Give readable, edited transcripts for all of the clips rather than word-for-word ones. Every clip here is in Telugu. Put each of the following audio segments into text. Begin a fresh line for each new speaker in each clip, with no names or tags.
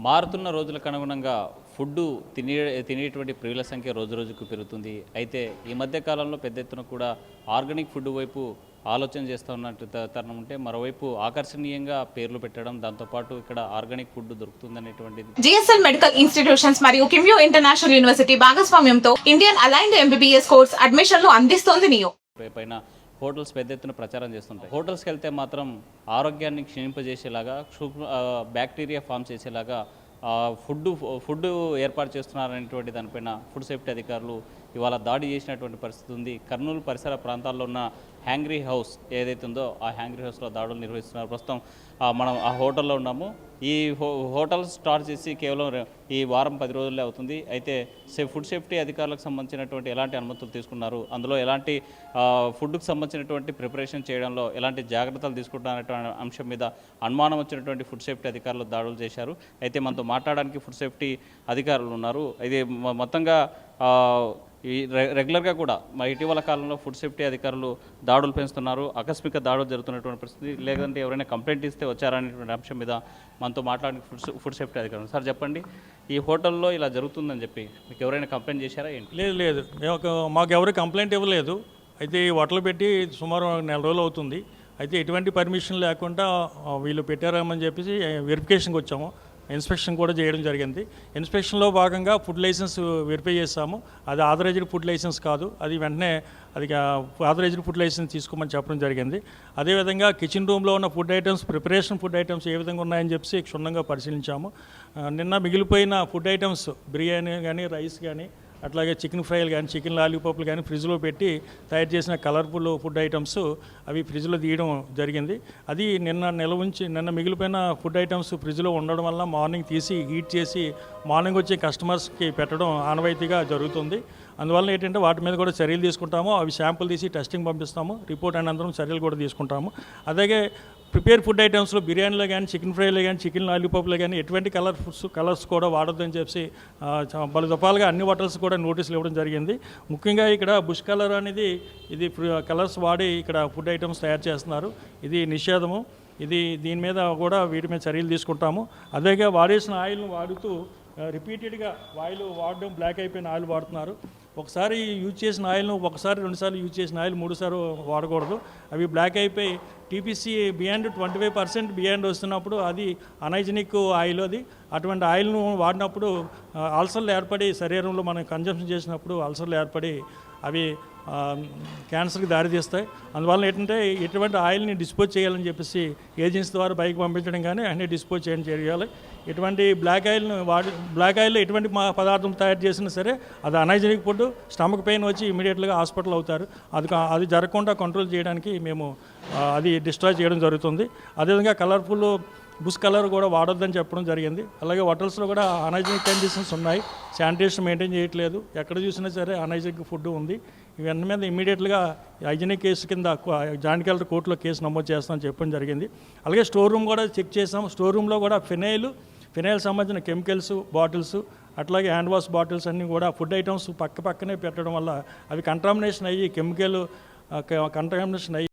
మారుతున్న రోజులకు అనుగుణంగా ఫుడ్డు తినేటువంటి ప్రియుల సంఖ్య రోజుకు పెరుగుతుంది. అయితే ఈ మధ్య కాలంలో పెద్ద ఎత్తున కూడా ఆర్గానిక్ ఫుడ్ వైపు ఆలోచన చేస్తూ ఉన్నట్టు తరుణం ఉంటే, మరోవైపు ఆకర్షణీయంగా పేర్లు పెట్టడం, దాంతోపాటు ఇక్కడ ఆర్గానిక్ ఫుడ్ దొరుకుతుందనేటువంటిది
జిఎస్ఎల్ మెడికల్ ఇన్స్టిట్యూషన్స్ మరియు కిమ్యూ ఇంటర్నేషనల్ యూనివర్సిటీ భాగస్వామ్యంతో ఇండియన్ అలైన్డ్ ఎంబీబీఎస్ కోర్స్ అడ్మిషన్లు అందిస్తోంది నియో.
పైన హోటల్స్ పెద్ద ఎత్తున ప్రచారం చేస్తుంటాయి. హోటల్స్కి వెళ్తే మాత్రం ఆరోగ్యాన్ని క్షీణింపజేసేలాగా, బ్యాక్టీరియా ఫామ్ చేసేలాగా ఫుడ్ ఏర్పాటు చేస్తున్నారనేటువంటి దానిపైన ఫుడ్ సేఫ్టీ అధికారులు ఇవాళ దాడి చేసినటువంటి పరిస్థితి ఉంది. కర్నూలు పరిసర ప్రాంతాల్లో ఉన్న హ్యాంగ్రీ హౌస్ ఏదైతే ఉందో ఆ హ్యాంగ్రీ హౌస్లో దాడులు నిర్వహిస్తున్నారు. ప్రస్తుతం మనం ఆ హోటల్లో ఉన్నాము. ఈ హోటల్ స్టార్ట్ చేసి కేవలం ఈ వారం 10 రోజులే అవుతుంది. అయితే ఫుడ్ సేఫ్టీ అధికారులకు సంబంధించినటువంటి ఎలాంటి అనుమతులు తీసుకున్నారు, అందులో ఎలాంటి ఫుడ్కు సంబంధించినటువంటి ప్రిపరేషన్ చేయడంలో ఎలాంటి జాగ్రత్తలు తీసుకుంటున్నటువంటి అంశం మీద అనుమానం వచ్చినటువంటి ఫుడ్ సేఫ్టీ అధికారులు దాడులు చేశారు. అయితే మనతో మాట్లాడడానికి ఫుడ్ సేఫ్టీ అధికారులు ఉన్నారు. ఇది మొత్తంగా ఈ రెగ్యులర్గా కూడా ఇటీవల కాలంలో ఫుడ్ సేఫ్టీ అధికారులు దాడులు పెంచుతున్నారు. ఆకస్మిక దాడులు జరుగుతున్నటువంటి పరిస్థితి, లేదంటే ఎవరైనా కంప్లైంట్ ఇస్తే వచ్చారనేటువంటి అంశం మీద మనతో మాట్లాడడానికి ఫుడ్ సేఫ్టీ అధికారులు. సార్ చెప్పండి, ఈ హోటల్లో ఇలా జరుగుతుందని చెప్పి మీకు ఎవరైనా కంప్లైంట్ చేశారా ఏంటి?
లేదు, మాకు ఎవరు కంప్లైంట్ ఇవ్వలేదు. అయితే ఈ హోటల్ పెట్టి సుమారు 1 రోజులు అవుతుంది. అయితే ఎటువంటి పర్మిషన్ లేకుండా వీళ్ళు పెట్టారామని చెప్పేసి వెరిఫికేషన్కి వచ్చాము. ఇన్స్పెక్షన్ కూడా చేయడం జరిగింది. ఇన్స్పెక్షన్లో భాగంగా ఫుడ్ లైసెన్స్ వెరిఫై చేస్తాము. అది ఆథరైజ్డ్ ఫుడ్ లైసెన్స్ కాదు, అది వెంటనే అది ఆథరైజ్డ్ ఫుడ్ లైసెన్స్ తీసుకోమని చెప్పడం జరిగింది. అదేవిధంగా కిచెన్ రూమ్లో ఉన్న food items, preparation food items ఏ విధంగా ఉన్నాయని చెప్పి క్షుణ్ణంగా పరిశీలించాము. నిన్న మిగిలిపోయిన ఫుడ్ ఐటమ్స్, బిర్యానీ కానీ, రైస్ కానీ, అట్లాగే చికెన్ ఫ్రైలు కానీ, చికెన్ లాలీపాప్లు కానీ ఫ్రిడ్జ్లో పెట్టి తయారు చేసిన కలర్ఫుల్ ఫుడ్ ఐటమ్స్ అవి ఫ్రిడ్జ్లో తీయడం జరిగింది. అది నిన్న మిగిలిపోయిన ఫుడ్ ఐటమ్స్ ఫ్రిడ్జ్లో ఉండడం వల్ల మార్నింగ్ తీసి హీట్ చేసి మార్నింగ్ వచ్చే కస్టమర్స్కి పెట్టడం ఆనవాయితీగా జరుగుతుంది. అందువల్ల ఏంటంటే వాటి మీద కూడా చర్యలు తీసుకుంటాము. అవి శాంపుల్ తీసి టెస్టింగ్ పంపిస్తాము. రిపోర్ట్ అనంతరం చర్యలు కూడా తీసుకుంటాము. అలాగే ప్రిపేర్ ఫుడ్ ఐటమ్స్లో బిర్యానీలో కానీ, చికెన్ ఫ్రైలో కానీ, చికెన్ లాలీపాప్లో కానీ ఎటువంటి కలర్స్ కూడా వాడొద్దని చెప్పి పలు దఫాలుగా అన్ని హోటల్స్ కూడా నోటీసులు ఇవ్వడం జరిగింది. ముఖ్యంగా ఇక్కడ బుష్ కలర్ అనేది ఇది కలర్స్ వాడి ఇక్కడ ఫుడ్ ఐటమ్స్ తయారు చేస్తున్నారు. ఇది నిషేధము. దీని మీద కూడా వీటి మీద చర్యలు తీసుకుంటాము. అదేగా వాడేసిన ఆయిల్ను వాడుతూ రిపీటెడ్గా ఆయిల్ వాడడం, బ్లాక్ అయిపోయిన ఆయిల్ వాడుతున్నారు. ఒకసారి యూజ్ చేసిన ఆయిల్ను 2 సార్లు యూజ్ చేసిన ఆయిల్ 3 సార్లు వాడకూడదు. అవి బ్లాక్ అయిపోయి టీపీసీ బియాండ్ 25% బియాండ్ వస్తున్నప్పుడు అది అనైజెనిక్ ఆయిల్. అటువంటి ఆయిల్ను వాడినప్పుడు అల్సర్లు ఏర్పడి, శరీరంలో మనం కన్జంప్షన్ చేసినప్పుడు అల్సర్లు ఏర్పడి అవి క్యాన్సర్కి దారితీస్తాయి. అందువల్ల ఏంటంటే ఎటువంటి ఆయిల్ని డిస్పోజ్ చేయాలని చెప్పేసి ఏజెన్సీ ద్వారా బైక్ పంపించడం కానీ అన్నీ డిస్పోజ్ చేయడం చేయాలి. ఎటువంటి బ్లాక్ ఆయిల్లో ఎటువంటి పదార్థం తయారు చేసినా సరే అది అనైజెనిక్ ఫుడ్, స్టమక్ పెయిన్ వచ్చి ఇమీడియట్గా హాస్పిటల్ అవుతారు. అది జరగకుండా కంట్రోల్ చేయడానికి మేము అది డిస్ట్రాయ్ చేయడం జరుగుతుంది. అదేవిధంగా కలర్ఫుల్ బుష్ కలర్ కూడా వాడొద్దని చెప్పడం జరిగింది. అలాగే హోటల్స్లో కూడా అనైజెనిక్ కండిషన్స్ ఉన్నాయి. శానిటేషన్ మెయింటైన్ చేయట్లేదు. ఎక్కడ చూసినా సరే అనైజెనిక్ ఫుడ్ ఉంది. ఇవన్నీ మీద ఇమీడియట్గా హైజెనిక్ కేసు కింద జాయింట్ కలెక్టర్ కోర్టులో కేసు నమోదు చేస్తామని చెప్పడం జరిగింది. అలాగే స్టోర్ రూమ్ కూడా చెక్ చేసాం. స్టోర్ రూమ్లో కూడా ఫినైల్ సంబంధించిన కెమికల్స్ బాటిల్స్, అట్లాగే హ్యాండ్ వాష్ బాటిల్స్ అన్నీ కూడా ఫుడ్ ఐటమ్స్ పక్కనే పెట్టడం వల్ల అవి కంటామినేషన్ అయ్యి కంటామినేషన్ అయ్యి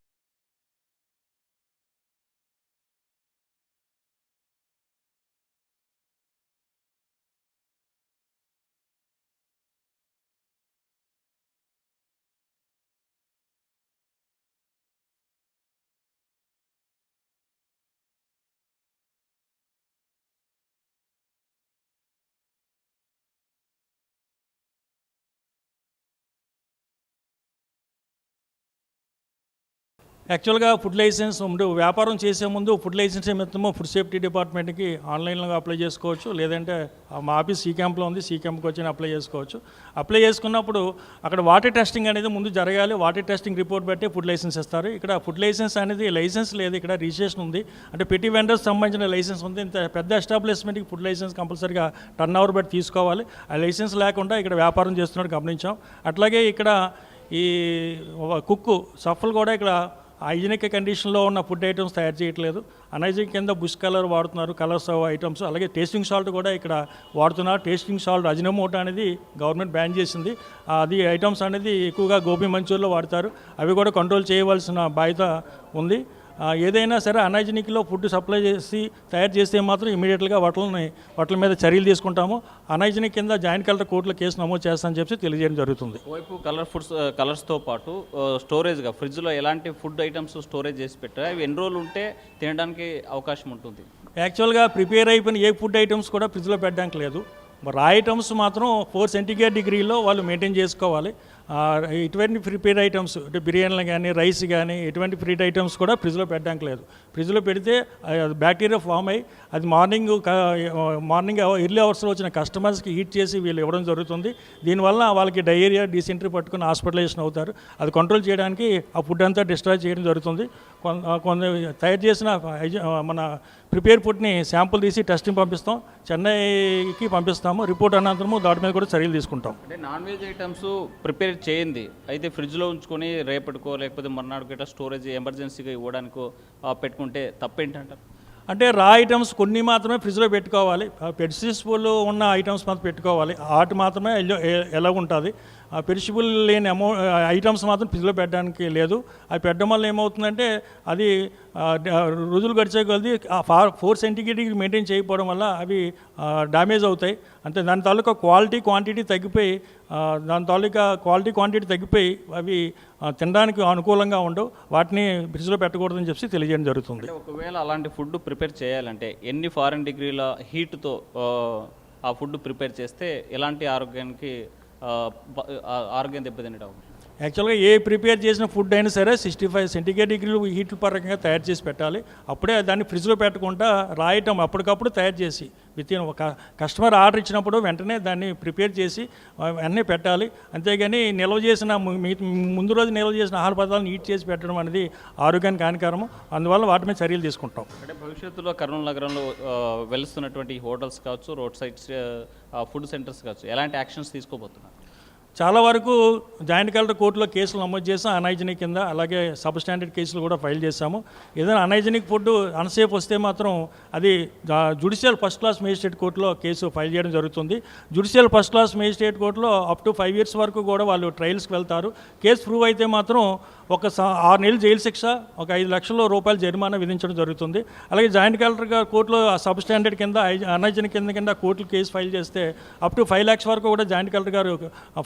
యాక్చువల్గా ఫుడ్ లైసెన్స్ వ్యాపారం చేసే ముందు ఫుడ్ లైసెన్స్ నిమిత్తము ఫుడ్ సేఫ్టీ డిపార్ట్మెంట్కి ఆన్లైన్లో అప్లై చేసుకోవచ్చు. లేదంటే మా ఆఫీస్ సీ క్యాంప్లో ఉంది, సీ క్యాంప్కి వచ్చి అప్లై చేసుకోవచ్చు. అప్లై చేసుకున్నప్పుడు అక్కడ వాటర్ టెస్టింగ్ అనేది ముందు జరగాలి. వాటర్ టెస్టింగ్ రిపోర్ట్ బట్టి ఫుడ్ లైసెన్స్ ఇస్తారు. ఇక్కడ ఫుడ్ లైసెన్స్ అనేది లైసెన్స్ లేదు, ఇక్కడ రిజిస్ట్రేషన్ ఉంది. అంటే పెట్టి వెండర్స్ సంబంధించిన లైసెన్స్ ఉంది. ఇంత పెద్ద ఎస్టాబ్లిష్మెంట్కి ఫుడ్ లైసెన్స్ కంపల్సరీగా టర్న్ ఓవర్ బట్టి తీసుకోవాలి. ఆ లైసెన్స్ లేకుండా ఇక్కడ వ్యాపారం చేస్తున్నట్టు గమనించాం. అట్లాగే ఇక్కడ ఈ కుక్కు సఫల్ కూడా ఇక్కడ హైజీనిక్ కండిషన్లో ఉన్న ఫుడ్ ఐటమ్స్ తయారు చేయట్లేదు. అనైజీనిక్ కింద బుష్ కలర్ వాడుతున్నారు, కలర్స్ ఐటమ్స్. అలాగే టేస్టింగ్ సాల్ట్ కూడా ఇక్కడ వాడుతున్నారు. టేస్టింగ్ సాల్ట్ అజినోమోటో అనేది గవర్నమెంట్ బ్యాన్ చేసింది. అది ఐటమ్స్ అనేది ఎక్కువగా గోబీ మంచూరిలో వాడతారు. అవి కూడా కంట్రోల్ చేయవలసిన బాధ్యత ఉంది. ఏదైనా సరే అన్హైజీనిక్లో ఫుడ్ సప్లై చేసి తయారు చేస్తే మాత్రం ఇమీడియట్గా వాటి మీద చర్యలు తీసుకుంటాము. అన్హైజీనిక్ కింద జాయింట్ కలెక్టర్ కోర్టులో కేసు నమోదు చేస్తామని చెప్పి తెలియజేయడం జరుగుతుంది.
వైపు కలర్స్తో పాటు స్టోరేజ్గా ఫ్రిడ్జ్లో ఎలాంటి ఫుడ్ ఐటమ్స్ స్టోరేజ్ చేసి పెట్టారు, అవి ఎన్ని రోజులు ఉంటే తినడానికి అవకాశం ఉంటుంది?
యాక్చువల్గా ప్రిపేర్ అయిపోయిన ఏ ఫుడ్ ఐటమ్స్ కూడా ఫ్రిడ్జ్లో పెట్టడానికి లేదు. రా ఐటమ్స్ మాత్రం 4 సెంటిగ్రేడ్ డిగ్రీలో వాళ్ళు మెయింటైన్ చేసుకోవాలి. ఇటువంటి ప్రిపేర్ ఐటమ్స్ అంటే బిర్యానీలు కానీ రైస్ కానీ ఎటువంటి ఫ్రీడ్ ఐటమ్స్ కూడా ఫ్రిడ్జ్లో పెట్టడానికి లేదు. ఫ్రిడ్జ్లో పెడితే బ్యాక్టీరియా ఫామ్ అయ్యి అది మార్నింగ్ ఎర్లీ అవర్స్లో వచ్చిన కస్టమర్స్కి హీట్ చేసి వీళ్ళు ఇవ్వడం జరుగుతుంది. దీనివల్ల వాళ్ళకి డయేరియా డిసెంట్రీ పట్టుకుని హాస్పిటలైజేషన్ అవుతారు. అది కంట్రోల్ చేయడానికి ఆ ఫుడ్ అంతా డిస్ట్రాయ్ చేయడం జరుగుతుంది. కొంత తయారు చేసిన మన ప్రిపేర్ ఫుడ్ని శాంపుల్ తీసి టెస్టింగ్ పంపిస్తాం, చెన్నైకి పంపిస్తాము. రిపోర్ట్ అనంతరము దాని మీద కూడా చర్యలు తీసుకుంటాం.
అంటే నాన్ వెజ్ ఐటమ్స్ ప్రిపేర్ చేయండి అయితే ఫ్రిడ్జ్లో ఉంచుకొని రేపటికో లేకపోతే మర్నాడుకో ఇట్లా స్టోరేజ్ ఎమర్జెన్సీగా ఇవ్వడానికో పెట్టుకుంటే తప్పేంటంటారు?
అంటే రా ఐటమ్స్ కొన్ని మాత్రమే ఫ్రిడ్జ్లో పెట్టుకోవాలి. పెరిసిబుల్ ఉన్న ఐటమ్స్ మాత్రం పెట్టుకోవాలి. వాటి మాత్రమే ఎలా ఉంటుంది. పెరిసిబుల్ లేని ఐటమ్స్ మాత్రం ఫ్రిడ్జ్లో పెట్టడానికి లేదు. అవి పెట్టడం వల్ల ఏమవుతుందంటే అది రోజులు గడిచే కొద్దీ 4 సెంటిగ్రేడ్ మెయింటైన్ చేయకపోవడం వల్ల అవి డ్యామేజ్ అవుతాయి. అంటే దాని తాలూకా క్వాంటిటీ తగ్గిపోయి అవి తినడానికి అనుకూలంగా ఉండవు. వాటిని ఫ్రిడ్జ్లో పెట్టకూడదని చెప్పి తెలియజేయడం జరుగుతుంది.
ఒకవేళ అలాంటి ఫుడ్ ప్రిపేర్ చేయాలంటే ఎన్ని ఫారెన్ డిగ్రీల హీట్తో ఆ ఫుడ్ ప్రిపేర్ చేస్తే ఎలాంటి ఆరోగ్యం దెబ్బతినడం?
యాక్చువల్గా ఏ ప్రిపేర్ చేసిన ఫుడ్ అయినా సరే 65 సెంటిగ్రేడ్ డిగ్రీలు హీట్ పరంగా తయారు చేసి పెట్టాలి. అప్పుడే దాన్ని ఫ్రిడ్జ్లో పెట్టకుండా రా ఐటమ్ అప్పటికప్పుడు తయారు చేసి వితిన్ ఒక కస్టమర్ ఆర్డర్ ఇచ్చినప్పుడు వెంటనే దాన్ని ప్రిపేర్ చేసి అన్నీ పెట్టాలి. అంతేగాని ముందు రోజు నిల్వ చేసిన ఆహార పదార్థాలను హీట్ చేసి పెట్టడం అనేది ఆరోగ్యానికి హానికరము. అందువల్ల వాటి మీద చర్యలు తీసుకుంటాం.
అంటే భవిష్యత్తులో కర్నూలు నగరంలో వెలుస్తున్నటువంటి హోటల్స్ కావచ్చు, రోడ్ సైడ్స్ ఫుడ్ సెంటర్స్ కావచ్చు, ఎలాంటి యాక్షన్స్ తీసుకోబోతున్నారు?
చాలా వరకు జాయింట్ కలెక్టర్ కోర్టులో కేసులు నమోదు చేసాం అన్హైజీనిక్ కింద. అలాగే సబ్ స్టాండర్డ్ కేసులు కూడా ఫైల్ చేశాము. ఏదైనా అన్హైజీనిక్ ఫుడ్ అన్సేఫ్ వస్తే మాత్రం అది జ్యుడిషియల్ ఫస్ట్ క్లాస్ మేజిస్ట్రేట్ కోర్టులో కేసు ఫైల్ చేయడం జరుగుతుంది. జ్యుడిషియల్ ఫస్ట్ క్లాస్ మేజిస్ట్రేట్ కోర్టులో అప్ టు 5 years వరకు కూడా వాళ్ళు ట్రయల్స్కి వెళ్తారు. కేసు ప్రూవ్ అయితే మాత్రం 6 నెలలు జైలు శిక్ష, 5 లక్షల రూపాయల జరిమానా విధించడం జరుగుతుంది. అలాగే జాయింట్ కలెక్టర్ కోర్టులో సబ్ స్టాండర్డ్ కింద అన్హైజీనిక్ కింద కోర్టులు కేసు ఫైల్ చేస్తే అప్ టు 5 lakhs వరకు కూడా జాయింట్ కలెక్టర్ గారు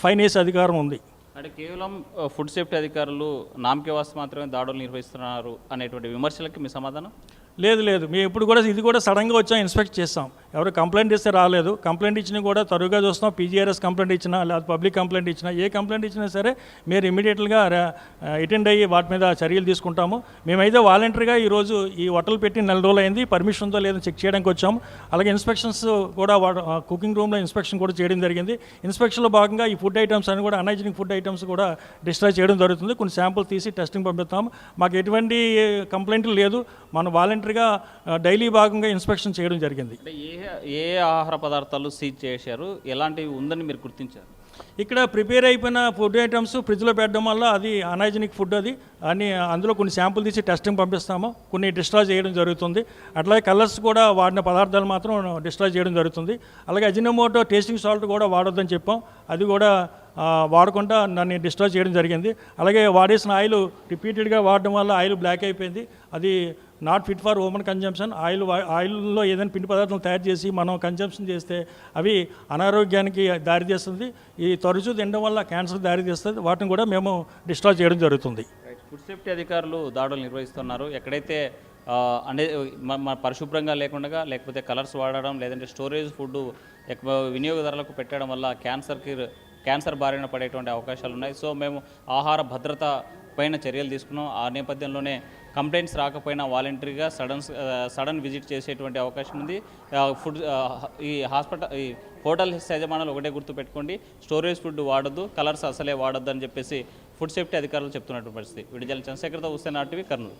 ఫైన్ వేసే అధికారం ఉంది.
అంటే కేవలం ఫుడ్ సేఫ్టీ అధికారులు నామకే వాస్తు మాత్రమే దాడులు నిర్వహిస్తున్నారు అనేటువంటి విమర్శలకి మీ సమాధానం?
లేదు, మేము ఇప్పుడు కూడా ఇది కూడా సడన్గా వచ్చాం, ఇన్స్పెక్ట్ చేస్తాం. ఎవరు కంప్లైంట్ ఇస్తే రాలేదు. కంప్లైంట్ ఇచ్చినా కూడా తరువుగా చూస్తాం. పీజీఆర్ఎస్ కంప్లైంట్ ఇచ్చినా లేదా పబ్లిక్ కంప్లైంట్ ఇచ్చినా ఏ కంప్లైంట్ ఇచ్చినా సరే మీరు ఇమీడియట్గా అటెండ్ అయ్యి వాటి మీద చర్యలు తీసుకుంటాము. మేమైతే వాలంటరీగా ఈరోజు ఈ హోటల్ పెట్టి 4 రోజులు అయింది. పర్మిషన్ ఉందో లేదో చెక్ చేయడానికి వచ్చాము. అలాగే ఇన్స్పెక్షన్స్ కూడా కుకింగ్ రూమ్లో ఇన్స్పెక్షన్ కూడా చేయడం జరిగింది. ఇన్స్పెక్షన్లో భాగంగా ఈ ఫుడ్ ఐటమ్స్ అని కూడా అన్హైజీనిక్ ఫుడ్ ఐటమ్స్ కూడా డిస్ట్రాయ్ చేయడం జరుగుతుంది. కొన్ని శాంపుల్ తీసి టెస్టింగ్ పంపిస్తాము. మాకు ఎటువంటి కంప్లైంట్లు లేదు. మన వాలంటరీగా డైలీ భాగంగా ఇన్స్పెక్షన్ చేయడం జరిగింది.
ఏ ఆహార పదార్థాలు సీజ్ చేశారు, ఎలాంటివి ఉందని మీరు గుర్తించారు?
ఇక్కడ ప్రిపేర్ అయిపోయిన ఫుడ్ ఐటమ్స్ ఫ్రిడ్జ్లో పెట్టడం వల్ల అది అన్హైజీనిక్ ఫుడ్ అది అని అందులో కొన్ని శాంపుల్ తీసి టెస్టింగ్ పంపిస్తాము. కొన్ని డిస్ట్రాయ్ చేయడం జరుగుతుంది. అట్లాగే కలర్స్ కూడా వాడిన పదార్థాలు మాత్రం డిస్ట్రాయ్ చేయడం జరుగుతుంది. అలాగే అజినోమోటో టేస్టింగ్ సాల్ట్ కూడా వాడొద్దని చెప్పాం. అది కూడా వాడకుండా దాన్ని డిస్ట్రాయ్ చేయడం జరిగింది. అలాగే వాడేసిన ఆయిల్ రిపీటెడ్గా వాడడం వల్ల ఆయిల్ బ్లాక్ అయిపోయింది. అది not fit for human consumption. ఆయిల్లో ఏదైనా పిండి పదార్థం తయారు చేసి మనం కన్జంప్షన్ చేస్తే అవి అనారోగ్యానికి దారితీస్తుంది. ఈ తరచూ తినడం వల్ల క్యాన్సర్ దారితీస్తుంది. వాటిని కూడా మేము డిస్ట్రాయ్ చేయడం జరుగుతుంది.
ఫుడ్ సేఫ్టీ అధికారులు దాడులు నిర్వహిస్తున్నారు. ఎక్కడైతే అంటే పరిశుభ్రంగా లేకుండా లేకపోతే కలర్స్ వాడడం లేదంటే స్టోరేజ్ ఫుడ్ ఎక్కువ వినియోగదారులకు పెట్టడం వల్ల క్యాన్సర్ బారిన పడేటువంటి అవకాశాలు ఉన్నాయి. సో మేము ఆహార భద్రత పైన చర్యలు తీసుకున్నాం. ఆ నేపథ్యంలోనే కంప్లైంట్స్ రాకపోయినా వాలంటరీగా సడన్ విజిట్ చేసేటువంటి అవకాశం ఉంది. ఈ హోటల్ యజమానులు ఒకటే గుర్తుపెట్టుకోండి, స్టోరేజ్ ఫుడ్ వాడొద్దు, కలర్స్ అసలే వాడొద్దు అని చెప్పేసి ఫుడ్ సేఫ్టీ అధికారులు చెప్తున్నటువంటి పరిస్థితి. విడుదల చంద్రశేఖర్తో హుస్సేన్ RTV, కర్నూలు.